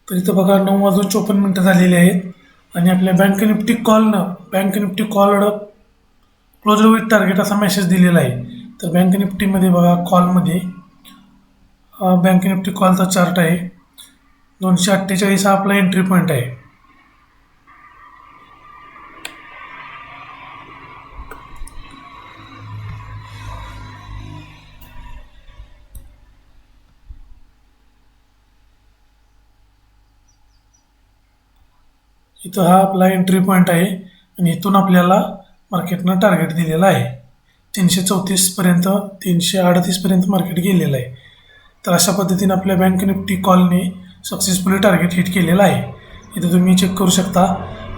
तर इथं बघा 9:54 झालेले आहेत आणि आपल्या bank Nifty call close with target असा मेसेज दिलेला आहे. तर बँक निफ्टीमध्ये बघा कॉलमध्ये बँक निफ्टी कॉलचा चार्ट आहे. 248 हा आपला एंट्री पॉईंट आहे. इथं हा आपला एंट्री पॉईंट आहे आणि इथून आपल्याला मार्केटनं टार्गेट दिलेला आहे. 334पर्यंत 338पर्यंत मार्केट गेलेलं आहे. तर अशा पद्धतीने आपल्या बँक निफ्टी कॉलने सक्सेसफुली टार्गेट हिट केलेलं आहे. इथं तुम्ही चेक करू शकता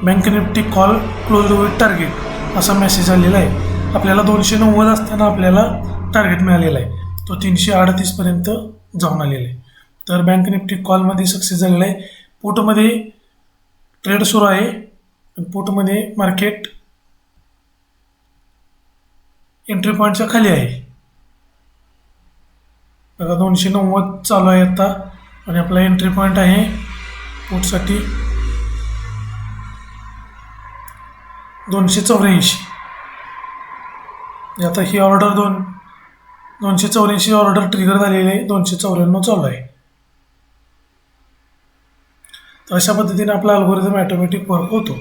bank Nifty call close with target असा मेसेज आलेला आहे. आपल्याला 290 असताना आपल्याला टार्गेट मिळालेला आहे. तो 338पर्यंत जाऊन आलेला आहे. तर बँक निफ्टी कॉलमध्ये सक्सेस झालेला आहे. पोटमध्ये ट्रेड सुरू आहे. पोटमध्ये मार्केट एंट्री पॉईंटच्या खाली आहे. बघा 290 चालू आहे आता आणि आपला एंट्री पॉईंट आहे पोटसाठी 284. आता ही ऑर्डर 284 ऑर्डर ट्रिगर झालेली आहे. 294 चालू आहे. तर अशा पद्धतीने आपला अल्गोरिदम ऑटोमॅटिक वर्क होतो.